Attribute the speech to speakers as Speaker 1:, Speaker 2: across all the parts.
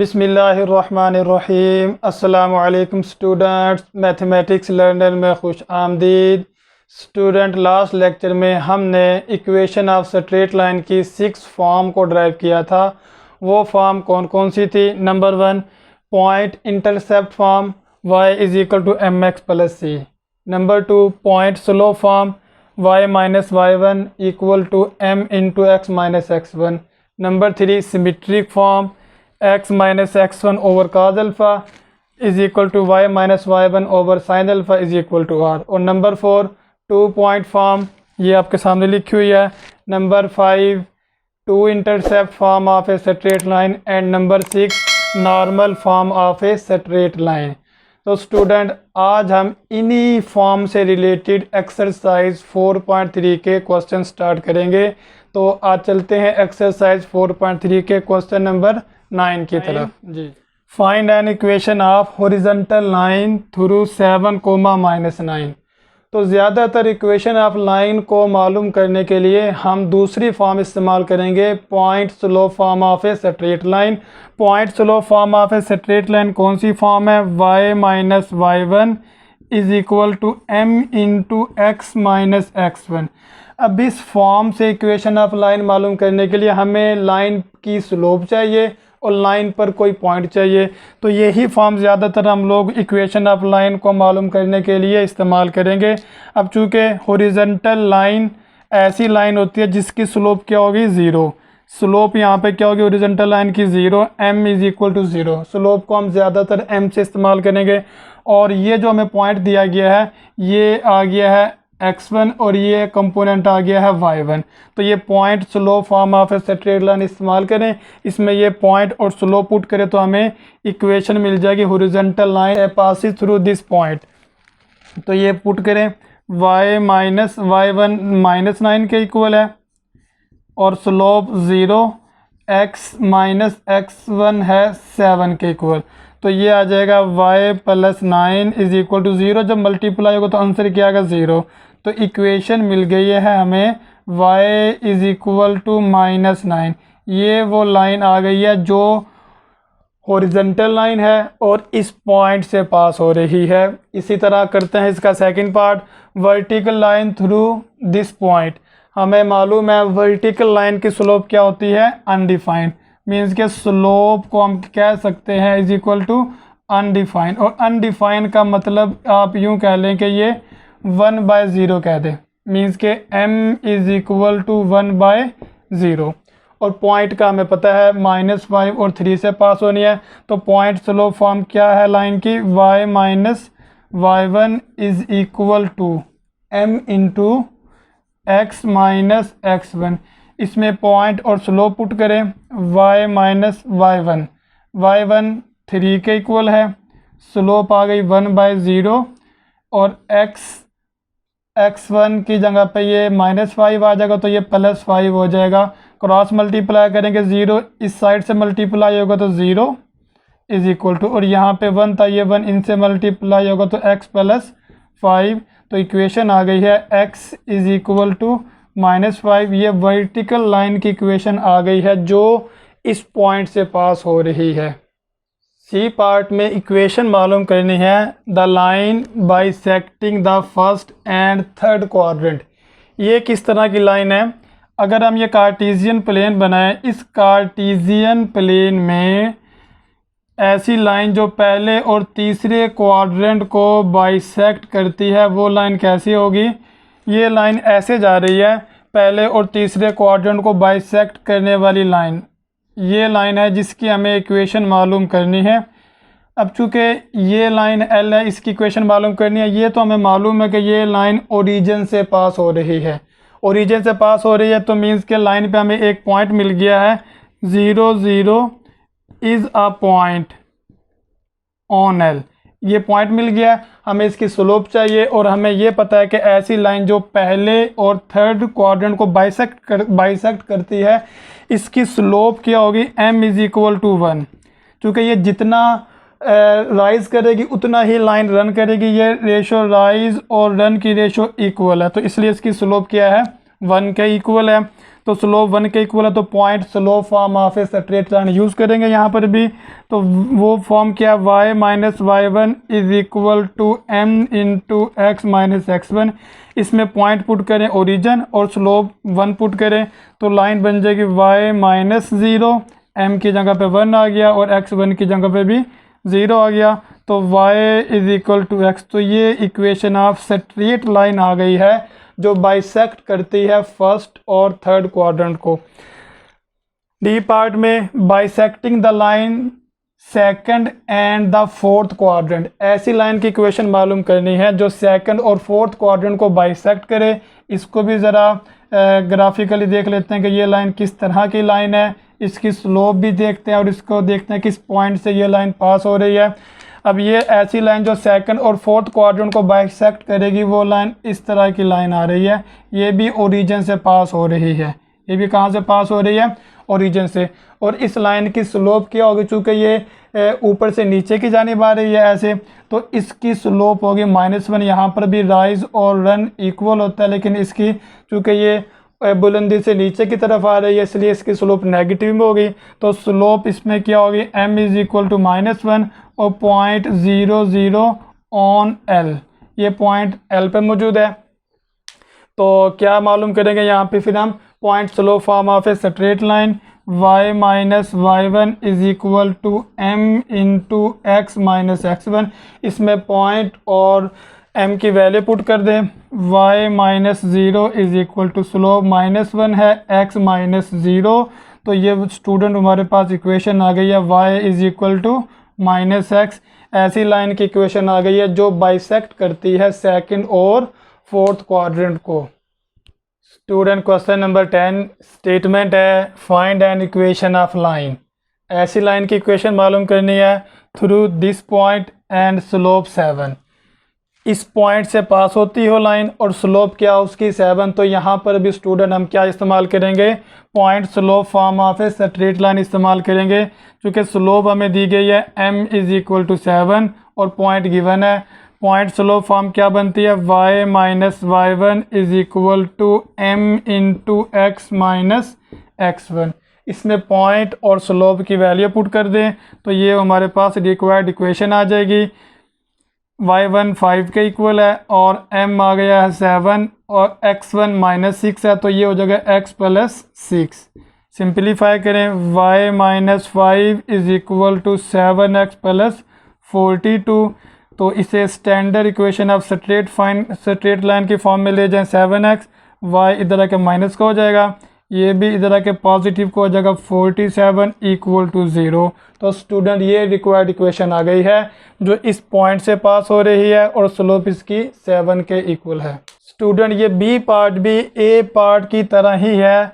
Speaker 1: बिस्मिल्लाहिर्रहमानिर्रहीम। अस्सलामु अलैकुम स्टूडेंट्स, मैथमेटिक्स लर्नर में खुश आमदीद। स्टूडेंट, लास्ट लेक्चर में हमने इक्वेशन ऑफ स्ट्रेट लाइन की 6 फॉर्म को ड्राइव किया था। वो फॉर्म कौन कौन सी थी? Number 1 point intercept form y is equal to m x plus c. Number 2 point slope form y minus Y one equal to m into x minus x one. Number 3 symmetric form x minus x one over cos alpha is equal to y minus Y one over sine alpha is equal to r. और number 4 2 point form, ये आपके सामने लिखी हुई है। Number 5 2 intercept form of a straight line and number 6 normal form of a straight line. तो student, आज हम इन्हीं फॉर्म से रिलेटेड एक्सरसाइज 4.3 के क्वेश्चन स्टार्ट करेंगे। तो आज चलते हैं एक्सरसाइज 4.3 के क्वेश्चन नंबर 9 की तरफ। जी, find an equation of horizontal line through 7, -9। तो ज़्यादातर इक्वेशन ऑफ लाइन को मालूम करने के लिए हम दूसरी फॉर्म इस्तेमाल करेंगे, point slope form of a straight line. Point slope form of a straight line कौन सी फॉर्म है? y minus Y one is equal to m into x minus x one. अब इस फॉर्म से इक्वेशन ऑफ लाइन मालूम करने के लिए हमें लाइन की स्लोप चाहिए और लाइन पर कोई पॉइंट चाहिए। तो यही फॉर्म ज़्यादातर हम लोग इक्वेशन ऑफ लाइन को मालूम करने के लिए इस्तेमाल करेंगे। अब चूँकि हॉरिजॉन्टल लाइन ऐसी लाइन होती है जिसकी स्लोप क्या होगी? 0। स्लोप यहाँ पे क्या होगी? हॉरिजॉन्टल लाइन की 0, m is equal to 0। Slope को हम ज़्यादातर m से इस्तेमाल करेंगे। और ये जो हमें पॉइंट दिया गया है ये आ गया है x1 और ये कंपोनेंट आ गया है y1। तो ये point slope form of a straight line इस्तेमाल करें, इसमें ये पॉइंट और स्लोप पुट करें तो हमें इक्वेशन मिल जाएगी horizontal line passes through this point. तो ये पुट करें y माइनस वाई वन -9 के इक्वल है और slope 0, x minus x one है 7 के इक्वल। तो ये आ जाएगा y plus 9 is equal to 0। जब मल्टीप्लाई होगा तो आंसर क्या आएगा? 0। तो इक्वेशन मिल गई है हमें y इज़ इक्वल टू -9। ये वो लाइन आ गई है जो हॉरिजॉन्टल लाइन है और इस पॉइंट से पास हो रही है। इसी तरह करते हैं इसका second part, vertical line through this point. हमें मालूम है वर्टिकल लाइन की स्लोप क्या होती है? अनडिफाइंड। मीन्स के स्लोप को हम कह सकते हैं इज इक्वल टू अनडिफाइंड। और अनडिफाइंड का मतलब आप यूँ कह लें कि ये 1/0 कह दें। मीन्स के m इज़ इक्वल टू 1/0। और पॉइंट का हमें पता है -5 और 3 से पास होनी है। तो पॉइंट स्लोप फॉर्म क्या है लाइन की? y minus Y one is equal to m into x minus x one. इसमें पॉइंट और स्लोप पुट करें y minus Y one, y one 3 के इक्वल है, स्लोप आ गई 1/0 और x1 की जगह पे ये -5 आ जाएगा तो ये +5 हो जाएगा। क्रॉस मल्टीप्लाई करेंगे 0 इस साइड से मल्टीप्लाई होगा तो 0 इज़ इक्वल टू, और यहाँ पे 1 था ये 1 इनसे मल्टीप्लाई होगा तो x प्लस 5। तो इक्वेशन आ गई है x इज़ इक्वल टू -5। ये वर्टिकल लाइन की इक्वेशन आ गई है जो इस पॉइंट से पास हो रही है। सी पार्ट में इक्वेशन मालूम करनी है, the line bisecting the first and third quadrant. ये किस तरह की लाइन है? अगर हम ये कार्टेशियन प्लेन बनाएं, इस कार्टेशियन प्लेन में ऐसी लाइन जो पहले और तीसरे क्वाड्रेंट को बाइसेक्ट करती है वो लाइन कैसी होगी? ये लाइन ऐसे जा रही है, पहले और तीसरे क्वाड्रेंट को बाइसेक्ट करने वाली लाइन ये लाइन है जिसकी हमें इक्वेशन मालूम करनी है। अब चूँकि ये लाइन L है, इसकी इक्वेशन मालूम करनी है। ये तो हमें मालूम है कि ये लाइन ओरिजिन से पास हो रही है। ओरिजिन से पास हो रही है तो मीन्स के लाइन पे हमें एक पॉइंट मिल गया है, 0 0 is a point on L। ये पॉइंट मिल गया, हमें इसकी स्लोप चाहिए और हमें ये पता है कि ऐसी लाइन जो पहले और थर्ड क्वाड्रेंट को बाइसेक्ट करती है इसकी स्लोप क्या होगी? m is equal to 1। चूँकि ये जितना राइज करेगी उतना ही लाइन रन करेगी, ये रेशो राइज और रन की रेशो इक्वल है, तो इसलिए इसकी स्लोप क्या है? 1 के इक्वल है। तो स्लोप 1 के इक्वल है तो point slope form of a straight line use करेंगे यहाँ पर भी। तो वो फॉर्म क्या, y minus Y one is equal to m into x minus x one. इसमें पॉइंट पुट करें ओरिजिन और स्लोप 1 पुट करें तो लाइन बन जाएगी y माइनस ज़ीरो, m की जगह पे 1 आ गया और x1 की जगह पे भी 0 आ गया। तो y is equal to x. तो ये इक्वेशन ऑफ स्ट्रेट लाइन आ गई है जो बाइसेक्ट करती है फर्स्ट और थर्ड क्वाड्रेंट को। डी पार्ट में bisecting the line second and the fourth quadrant, ऐसी लाइन की इक्वेशन मालूम करनी है जो सेकंड और फोर्थ क्वाड्रेंट को बाइसेक्ट करे। इसको भी ज़रा ग्राफिकली देख लेते हैं कि ये लाइन किस तरह की लाइन है, इसकी स्लोप भी देखते हैं और इसको देखते हैं किस पॉइंट से ये लाइन पास हो रही है। अब ये ऐसी लाइन जो सेकंड और फोर्थ क्वाड्रेंट को बाइसेक्ट करेगी वो लाइन इस तरह की लाइन आ रही है। ये भी ओरिजिन से पास हो रही है, ये भी कहाँ से पास हो रही है, ओरिजिन से। और इस लाइन की स्लोप क्या होगी, चूँकि ये ऊपर से नीचे की जानिब आ रही है ऐसे, तो इसकी स्लोप होगी -1। यहाँ पर भी राइज और रन इक्वल होता है, लेकिन इसकी चूँकि ये बुलंदी से नीचे की तरफ आ रही है इसलिए इसकी स्लोप नेगेटिव में होगी। तो स्लोप इसमें क्या होगी, m इज़ इक्वल टू -1 और 0.00 ऑन l, ये पॉइंट l पे मौजूद है। तो क्या मालूम करेंगे यहाँ पे फिर हम, point slope form of a straight line y minus Y one is equal to m into x minus x one. इसमें पॉइंट और m की वैल्यू पुट कर दें। y minus zero is equal to slope -1 है, x minus zero. तो ये student हमारे पास equation आ गई है y is equal to -x। ऐसी लाइन की इक्वेशन आ गई है जो बाइसेक्ट करती है सेकंड और फोर्थ क्वाड्रेंट को। स्टूडेंट क्वेश्चन नंबर 10 स्टेटमेंट है find an equation of line. ऐसी लाइन की इक्वेशन मालूम करनी है through this point and slope 7। इस पॉइंट से पास होती हो लाइन और स्लोप क्या उसकी 7। तो यहाँ पर भी स्टूडेंट हम क्या इस्तेमाल करेंगे, point slope form of a straight line इस्तेमाल करेंगे। चूँकि स्लोप हमें दी गई है m इज़ इक्वल टू 7 और पॉइंट गिवन है। पॉइंट स्लोप फॉर्म क्या बनती है, y minus Y one is equal to m into x minus x one. इसमें पॉइंट और स्लोप की वैल्यू पुट कर दें तो ये हमारे पास रिक्वायर्ड इक्वेशन आ जाएगी। y1 5 के इक्वल है और m आ गया है 7 और x1 -6 है, तो ये हो जाएगा x प्लस 6। सिंप्लीफाई करें, y minus 5 is equal to 7x plus 42। तो इसे standard equation of straight line की फॉर्म में ले जाएं। 7x, y इधर आके माइनस का हो जाएगा, ये भी इधर आके पॉजिटिव को हो जाएगा 47 इक्वल टू 0। तो स्टूडेंट ये रिक्वायर्ड इक्वेशन आ गई है जो इस पॉइंट से पास हो रही है और स्लोप इसकी 7 के इक्वल है। स्टूडेंट ये बी पार्ट भी ए पार्ट की तरह ही है।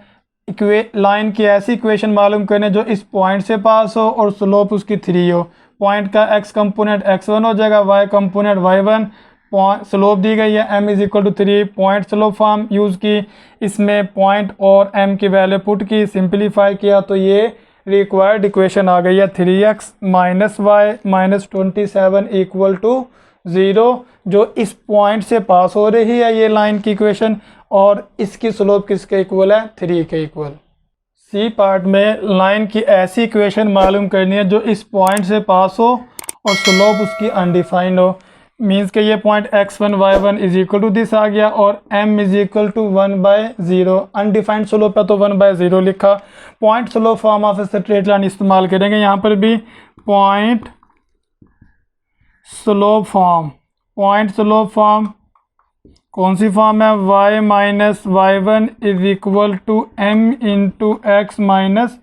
Speaker 1: लाइन की ऐसी इक्वेशन मालूम करने जो इस पॉइंट से पास हो और स्लोप उसकी 3 हो। पॉइंट का x कंपोनेंट x1 हो जाएगा, y कंपोनेंट y1। स्लोप दी गई है m is equal to 3, point slope form use की, इसमें पॉइंट और m की वैल्यू पुट की, सिंप्लीफाई किया तो ये रिक्वायर्ड इक्वेशन आ गई है 3x minus y minus 27 equal to 0, जो इस पॉइंट से पास हो रही है ये लाइन की इक्वेशन, और इसकी स्लोप किसके इक्वल है, 3 के इक्वल। सी पार्ट में लाइन की ऐसी इक्वेशन मालूम करनी है जो इस पॉइंट से पास हो और स्लोप उसकी अनडिफाइंड हो। मीन्स के ये point x1 y1 is equal to this आ गया और m is equal to 1/0। Undefined slope है तो 1/0 लिखा। Point slope form of straight line इस्तेमाल करेंगे यहाँ पर भी। Point slope form, point slope form कौन सी फॉर्म है, y minus Y one is equal to m into x minus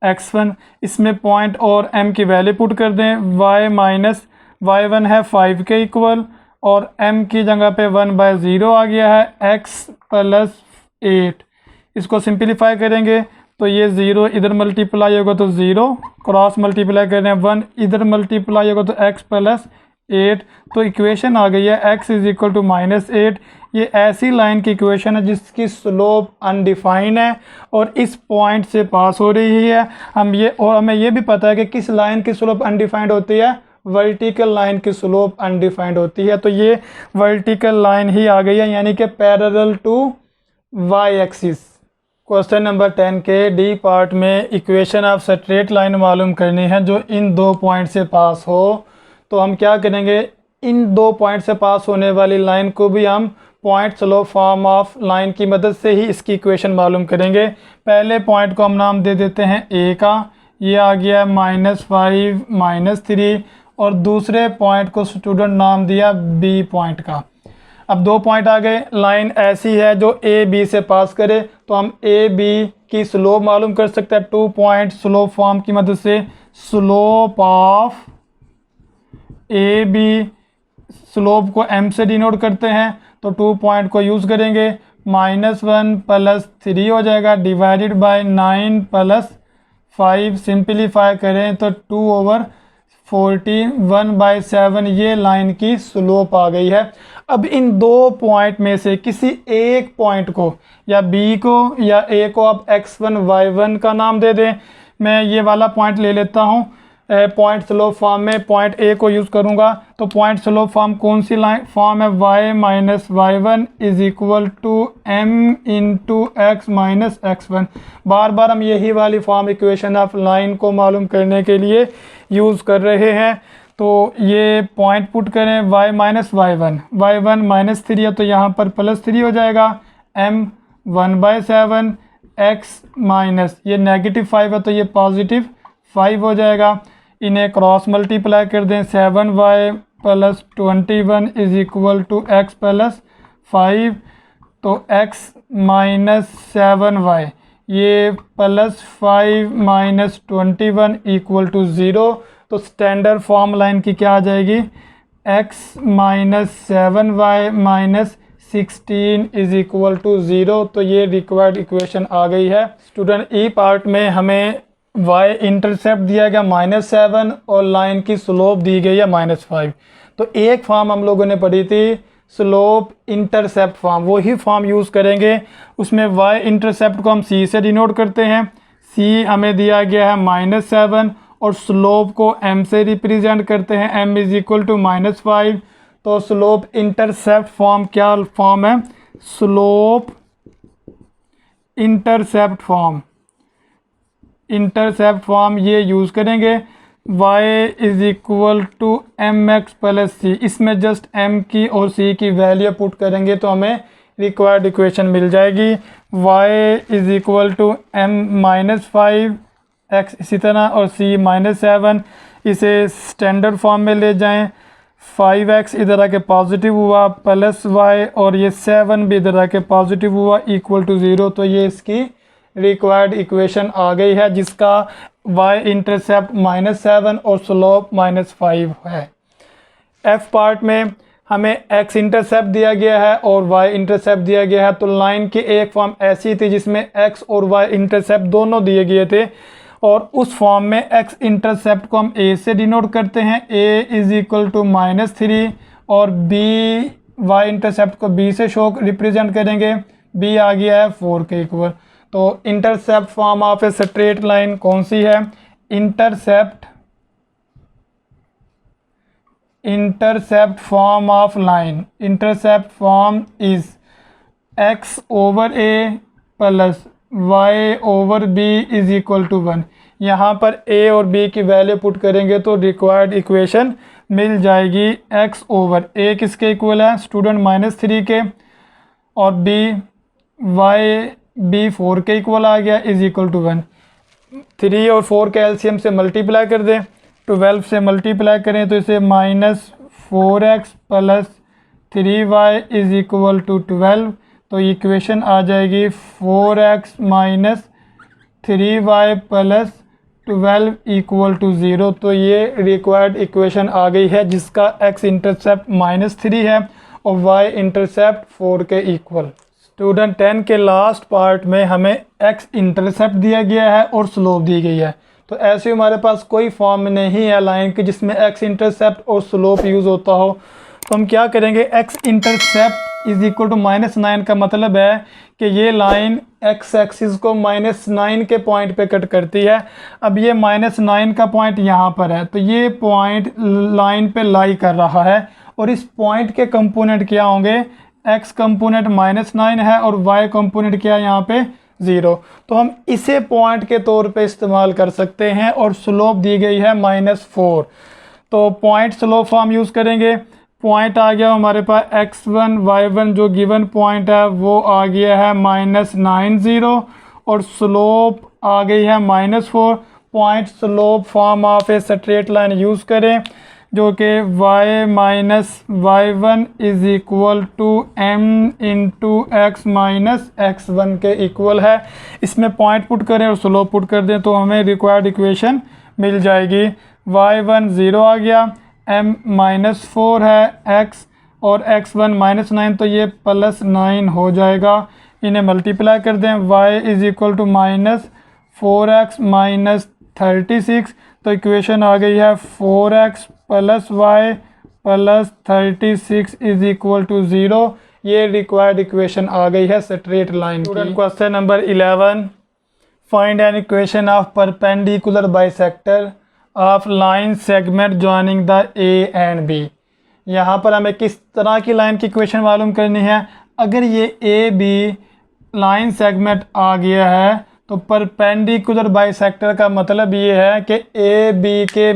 Speaker 1: x one. इसमें पॉइंट और m की वैल्यू पुट कर दें। y माइनस वाई वन है 5 के इक्वल और m की जगह पे 1/0 आ गया है, x प्लस 8। इसको सिंप्लीफाई करेंगे तो ये 0 इधर मल्टीप्लाई होगा तो 0, क्रॉस मल्टीप्लाई कर रहे हैं 1 इधर मल्टीप्लाई होगा तो x प्लस 8। तो इक्वेशन आ गई है x इज इक्वल टू -8। ये ऐसी लाइन की इक्वेशन है जिसकी स्लोप अनडिफाइंड है और इस पॉइंट से पास हो रही है। हमें ये भी पता है कि किस लाइन की स्लोप अनडिफाइंड होती है, वर्टिकल लाइन की स्लोप अनडिफाइंड होती है। तो ये वर्टिकल लाइन ही आ गई है, यानी कि parallel to y axis. Question number 10 के डी पार्ट में इक्वेशन ऑफ स्ट्रेट लाइन मालूम करनी है जो इन दो पॉइंट से पास हो। तो हम क्या करेंगे, इन दो पॉइंट से पास होने वाली लाइन को भी हम point slope form of line की मदद से ही इसकी इक्वेशन मालूम करेंगे। पहले पॉइंट को हम नाम दे देते हैं ए का, ये आ गया -5 -3, और दूसरे पॉइंट को स्टूडेंट नाम दिया बी पॉइंट का। अब दो पॉइंट आ गए, लाइन ऐसी है जो ए बी से पास करे, तो हम ए बी की स्लोप मालूम कर सकते हैं 2 पॉइंट स्लोप फॉर्म की मदद से। Slope of A B, slope को m से डिनोट करते हैं, तो 2 पॉइंट को यूज़ करेंगे। -1 + 3 हो जाएगा डिवाइडेड बाय 9 + 5, सिंपलीफाई करें तो 2/14, 1/7 ये लाइन की स्लोप आ गई है। अब इन दो पॉइंट में से किसी एक पॉइंट को, या बी को या ए को आप x1 y1 का नाम दे दें। मैं ये वाला पॉइंट ले लेता हूँ, पॉइंट स्लोप फॉर्म में पॉइंट ए को यूज़ करूँगा। तो पॉइंट स्लोप फॉर्म कौन सी लाइन फॉर्म है, y - y1 = m × x - x1। बार बार हम यही वाली फॉर्म इक्वेशन ऑफ लाइन को मालूम करने के लिए यूज़ कर रहे हैं। तो ये पॉइंट पुट करें, y - y1, y1 -3 है तो यहाँ पर +3 हो जाएगा, m 1/7, x माइनस ये -5 है तो ये +5 हो जाएगा। इन्हें क्रॉस मल्टीप्लाई कर दें, 7y + 21 = x + 5, तो x - 7y, ये +5 - 21 = 0। तो स्टैंडर्ड फॉर्म लाइन की क्या आ जाएगी, x - 7y - 16 = 0। तो ये रिक्वायर्ड इक्वेशन आ गई है। स्टूडेंट ई पार्ट में हमें y इंटरसेप्ट दिया गया -7 और लाइन की स्लोप दी गई है -5। तो एक फॉर्म हम लोगों ने पढ़ी थी स्लोप इंटरसेप्ट फॉर्म, वही फॉर्म यूज़ करेंगे। उसमें y इंटरसेप्ट को हम c से डिनोट करते हैं, c हमें दिया गया है -7 और स्लोप को m से रिप्रेजेंट करते हैं, m = -5। तो स्लोप इंटरसेप्ट फॉर्म क्या फॉर्म है, slope intercept form, intercept form ये यूज़ करेंगे। y = mx + c, इसमें जस्ट m की और c की वैल्यू पुट करेंगे तो हमें रिक्वायर्ड इक्वेशन मिल जाएगी। y = m - 5, x इसी तरह और c -7, इसे स्टैंडर्ड फॉर्म में ले जाएं। 5x इधर आके पॉजिटिव हुआ +y और ये 7 भी इधर आके पॉजिटिव हुआ =0। तो ये इसकी रिक्वायर्ड इक्वेशन आ गई है जिसका y इंटरसेप्ट -7 और स्लोप -5 है। f पार्ट में हमें x इंटरसेप्ट दिया गया है और y इंटरसेप्ट दिया गया है। तो लाइन की एक फॉर्म ऐसी थी जिसमें x और y इंटरसेप्ट दोनों दिए गए थे, और उस फॉर्म में x इंटरसेप्ट को हम a से डिनोट करते हैं, a = -3, और b y इंटरसेप्ट को b से शो रिप्रेजेंट करेंगे, b आ गया है 4 के इक्वल। तो intercept form of a straight line कौन सी है, intercept form of line, intercept form is x/a + y/b = 1। यहाँ पर a और b की वैल्यू पुट करेंगे तो रिक्वायर्ड इक्वेशन मिल जाएगी। x/a किसके इक्वल है स्टूडेंट, -3 के, और b 4 के इक्वल आ गया =1। 3 और 4 के एलसीएम से मल्टीप्लाई कर दें, 12 से मल्टीप्लाई करें तो इसे -4x + 3y = 12। तो इक्वेशन आ जाएगी 4x - 3y + 12 = 0। तो ये रिक्वायर्ड इक्वेशन आ गई है जिसका x इंटरसेप्ट -3 है और y इंटरसेप्ट 4 के इक्वल। स्टूडेंट 10 के लास्ट पार्ट में हमें x इंटरसेप्ट दिया गया है और स्लोप दी गई है। तो ऐसे हमारे पास कोई फॉर्म नहीं है लाइन की जिसमें x इंटरसेप्ट और स्लोप यूज़ होता हो। तो हम क्या करेंगे, x इंटरसेप्ट = -9 का मतलब है कि ये लाइन x एक्सिस को -9 के पॉइंट पे कट करती है। अब ये -9 का पॉइंट यहाँ पर है, तो ये पॉइंट लाइन पे लाई कर रहा है और इस पॉइंट के कंपोनेंट क्या होंगे, x कंपोनेंट -9 है और y कंपोनेंट क्या है यहाँ पे 0। तो हम इसे पॉइंट के तौर पे इस्तेमाल कर सकते हैं और स्लोप दी गई है -4। तो पॉइंट स्लोप फॉर्म यूज़ करेंगे। पॉइंट आ गया हमारे पास x1 y1 जो गिवन पॉइंट है वो आ गया है -90 और स्लोप आ गई है -4। Point slope form of a straight line use करें जो कि y minus y1 is equal to m into x minus x1 के इक्वल है। इसमें पॉइंट पुट करें और स्लोप पुट कर दें तो हमें रिक्वायर्ड इक्वेशन मिल जाएगी। y1 0 आ गया, m -4 है x और x1 -9 तो ये +9 हो जाएगा। इन्हें मल्टीप्लाई कर दें, y is equal to -4x minus 36 तो इक्वेशन आ गई है 4x plus y plus 36 is equal to 0। ये रिक्वायर्ड इक्वेशन आ गई है स्ट्रेट लाइन की। Question number 11, find an equation of perpendicular bisector of line segment joining the A and B. यहाँ पर हमें किस तरह की लाइन की इक्वेशन मालूम करनी है। अगर ये ए बी लाइन सेगमेंट आ गया है तो परपेंडिकुलर बाइसेक्टर का मतलब ये है कि ए बी के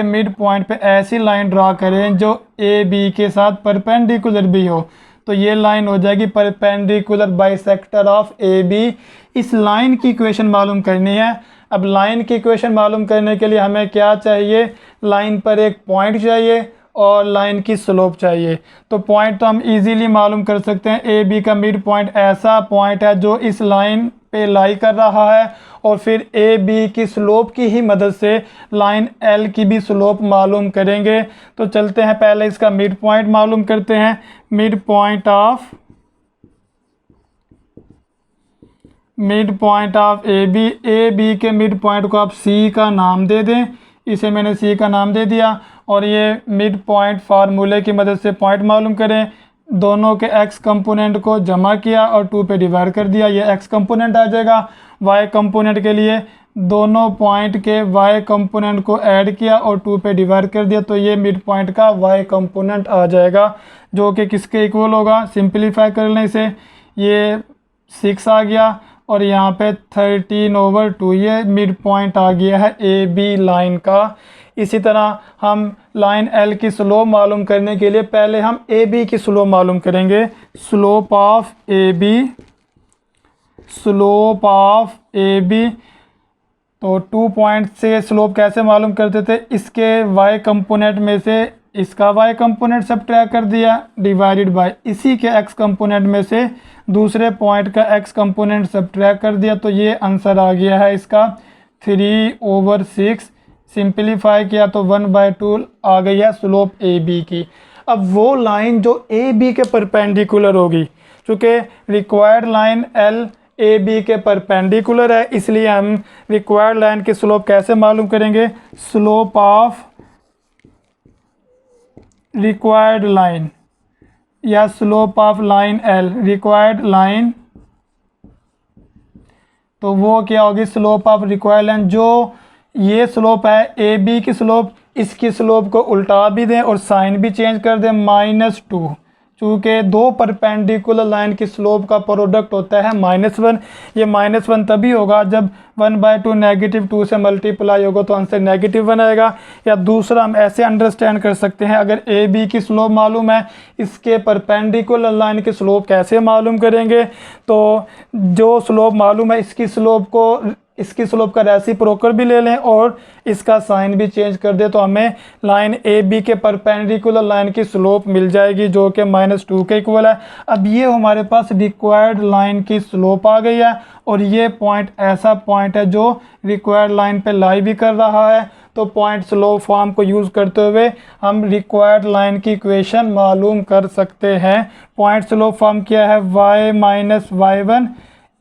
Speaker 1: मिड पॉइंट पे ऐसी लाइन ड्रा करें जो ए बी के साथ परपेंडिकुलर भी हो। तो ये लाइन हो जाएगी perpendicular bisector of A B. इस लाइन की इक्वेशन मालूम करनी है। अब लाइन की इक्वेशन मालूम करने के लिए हमें क्या चाहिए, लाइन पर एक पॉइंट चाहिए और लाइन की स्लोप चाहिए। तो पॉइंट तो हम इजीली मालूम कर सकते हैं। ए बी का मिड पॉइंट ऐसा पॉइंट है जो इस लाइन पे लाई कर रहा है और फिर ए बी की स्लोप की ही मदद से लाइन एल की भी स्लोप मालूम करेंगे। तो चलते हैं पहले इसका मिड पॉइंट मालूम करते हैं। Mid point of A B के मिड पॉइंट को आप सी का नाम दे दें। इसे मैंने सी का नाम दे दिया और ये मिड पॉइंट फार्मूले की मदद से पॉइंट मालूम करें। दोनों के x कंपोनेंट को जमा किया और 2 पे डिवाइड कर दिया, ये x कंपोनेंट आ जाएगा। y कंपोनेंट के लिए दोनों पॉइंट के y कंपोनेंट को ऐड किया और 2 पे डिवाइड कर दिया तो ये मिड पॉइंट का y कंपोनेंट आ जाएगा जो कि किसके इक्वल होगा। सिंपलीफाई कर लें इसे, ये 6 आ गया और यहाँ पे 13/2 ये मिड पॉइंट आ गया है ए बी लाइन का। इसी तरह हम लाइन एल की स्लोप मालूम करने के लिए पहले हम ए बी की स्लोप मालूम करेंगे। स्लोप ऑफ ए बी तो 2 पॉइंट से स्लोप कैसे मालूम करते थे, इसके y कंपोनेंट में से इसका y कंपोनेंट सब्ट्रैक्ट कर दिया डिवाइडेड बाय इसी के x कंपोनेंट में से दूसरे पॉइंट का x कंपोनेंट सब्ट्रैक्ट कर दिया तो ये आंसर आ गया है इसका 3/6। सिंपलीफाई किया तो 1/2 आ गई है स्लोप ए बी की। अब वो लाइन जो ए बी के परपेंडिकुलर होगी, चूँकि required line L A B के परपेंडिकुलर है इसलिए हम रिक्वायर्ड लाइन की स्लोप कैसे मालूम करेंगे। स्लोप ऑफ रिक्वायर्ड लाइन या slope of line L, required line तो वो क्या होगी, स्लोप ऑफ रिक्वायर्ड लाइन। जो ये स्लोप है ए बी की स्लोप, इसकी स्लोप को उल्टा भी दें और साइन भी चेंज कर दें -2। चूँकि दो परपेंडिकुलर लाइन की स्लोप का प्रोडक्ट होता है -1। ये -1 तभी होगा जब 1/2 -2 से मल्टीप्लाई होगा तो आंसर -1 आएगा। या दूसरा हम ऐसे अंडरस्टैंड कर सकते हैं, अगर ए बी की स्लोप मालूम है, इसके परपेंडिकुलर लाइन की स्लोप कैसे मालूम करेंगे। तो जो स्लोप मालूम है इसकी स्लोप का रेसिप्रोकल भी ले लें और इसका साइन भी चेंज कर दे तो हमें लाइन ए बी के परपेंडिकुलर लाइन की स्लोप मिल जाएगी जो कि -2 के इक्वल है। अब ये हमारे पास रिक्वायर्ड लाइन की स्लोप आ गई है और ये पॉइंट ऐसा पॉइंट है जो रिक्वायर्ड लाइन पे लाई भी कर रहा है। तो पॉइंट स्लोप फॉर्म को यूज़ करते हुए हम रिक्वायर्ड लाइन की इक्वेशन मालूम कर सकते हैं। पॉइंट स्लोप फॉर्म क्या है, y minus y1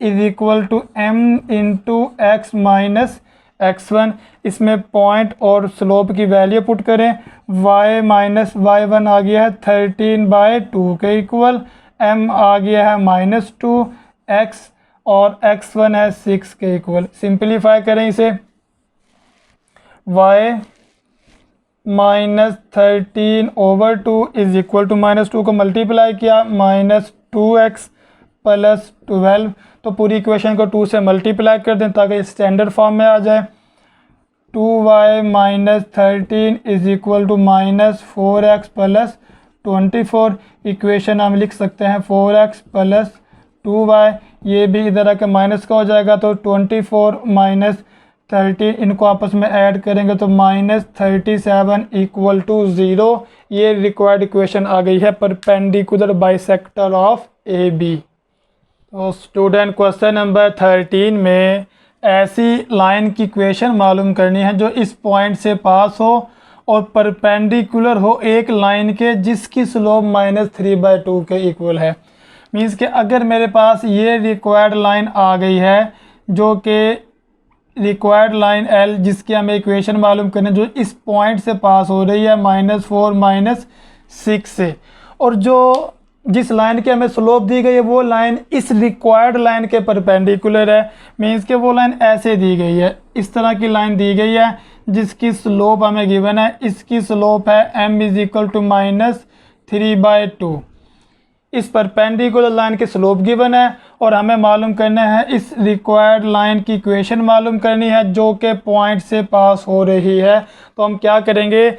Speaker 1: is equal to m into x minus x1। इसमें पॉइंट और स्लोप की वैल्यू पुट करें, y माइनस y1 आ गया है 13/2 के इक्वल, m आ गया है -2, x और x1 है 6 के इक्वल। सिंपलीफाई करें इसे, y -13/2 इज इक्वल टू -2 को मल्टीप्लाई किया -2x प्लस 12। तो पूरी इक्वेशन को 2 से मल्टीप्लाई कर दें ताकि स्टैंडर्ड फॉर्म में आ जाए। 2y - 13 is equal to -4x plus 24। Equation हम लिख सकते हैं 4x प्लस 2y, ये भी इधर आके माइनस का हो जाएगा तो 24 - 13 इनको आपस में ऐड करेंगे तो -37 इक्वल टू 0। ये रिक्वायर्ड इक्वेशन आ गई है perpendicular bisector of A B. तो स्टूडेंट क्वेश्चन नंबर 13 में ऐसी लाइन की इक्वेशन मालूम करनी है जो इस पॉइंट से पास हो और परपेंडिकुलर हो एक लाइन के जिसकी स्लोप -3/2 के इक्वल है। मीन्स कि अगर मेरे पास ये रिक्वायर्ड लाइन आ गई है जो कि रिक्वायर्ड लाइन L जिसकी हमें इक्वेशन मालूम करनी है जो इस पॉइंट से पास हो रही है -4 -6 से, और जो जिस लाइन की हमें स्लोप दी गई है वो लाइन इस रिक्वायर्ड लाइन के परपेंडिकुलर है। मीन्स कि वो लाइन ऐसे दी गई है, इस तरह की लाइन दी गई है जिसकी स्लोप हमें गिवन है। इसकी स्लोप है m = -3/2। इस परपेंडिकुलर लाइन की स्लोप गिवन है और हमें मालूम करना है इस रिक्वायर्ड लाइन की इक्वेशन मालूम करनी है जो कि पॉइंट से पास हो रही है। तो हम क्या करेंगे,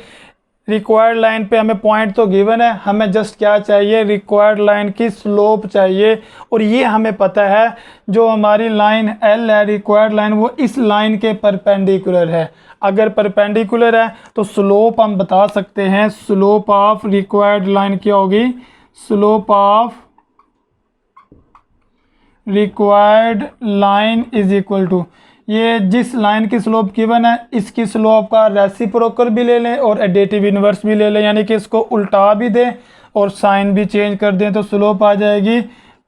Speaker 1: रिक्वायर्ड लाइन पे हमें पॉइंट तो गिवन है, हमें जस्ट क्या चाहिए, रिक्वायर्ड लाइन की स्लोप चाहिए। और ये हमें पता है जो हमारी लाइन L है रिक्वायर्ड लाइन वो इस लाइन के परपेंडिकुलर है। अगर परपेंडिकुलर है तो स्लोप हम बता सकते हैं, स्लोप ऑफ रिक्वायर्ड लाइन क्या होगी, slope of required line is equal to, ये जिस लाइन की स्लोप गिवन है इसकी स्लोप का रेसिप्रोकल भी ले लें और एडिटिव इन्वर्स भी ले लें, यानी कि इसको उल्टा भी दें और साइन भी चेंज कर दें तो स्लोप आ जाएगी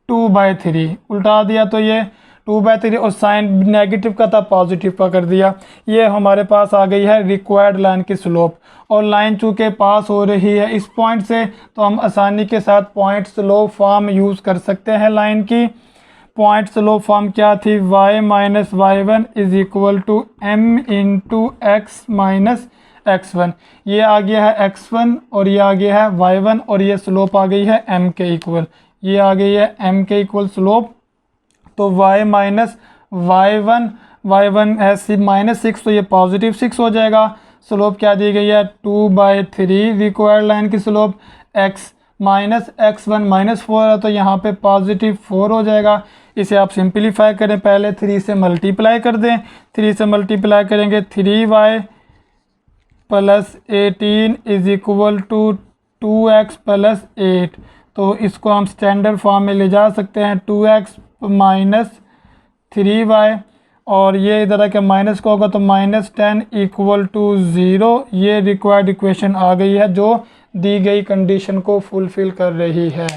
Speaker 1: 2/3। उल्टा दिया तो ये 2/3 और साइन नेगेटिव का था पॉजिटिव का कर दिया। ये हमारे पास आ गई है रिक्वायर्ड लाइन की स्लोप। और लाइन चूँकि पास हो रही है इस पॉइंट से तो हम आसानी के साथ पॉइंट स्लोप फॉर्म यूज़ कर सकते हैं लाइन की। पॉइंट स्लोप फॉर्म क्या थी, y - y1 is equal to m × x - x1। ये आ गया है x1 और ये आ गया है y1 और ये स्लोप आ गई है m के इक्वल, ये आ गई है m के इक्वल स्लोप। तो y - y1 है -6 तो ये +6 हो जाएगा। स्लोप क्या दी गई है 2/3 रिक्वायर्ड लाइन की स्लोप, x - x1 -4 है तो यहाँ पे +4 हो जाएगा। इसे आप सिंपलीफाई करें, पहले 3 से मल्टीप्लाई कर दें, 3 से मल्टीप्लाई करेंगे 3y + 18 is equal to 2x + 8। तो इसको हम स्टैंडर्ड फॉर्म में ले जा सकते हैं 2x - 3y और ये इधर आके माइनस का होगा तो -10 इक्वल टू 0। ये रिक्वायर्ड इक्वेशन आ गई है जो दी गई कंडीशन को फुलफ़िल कर रही है।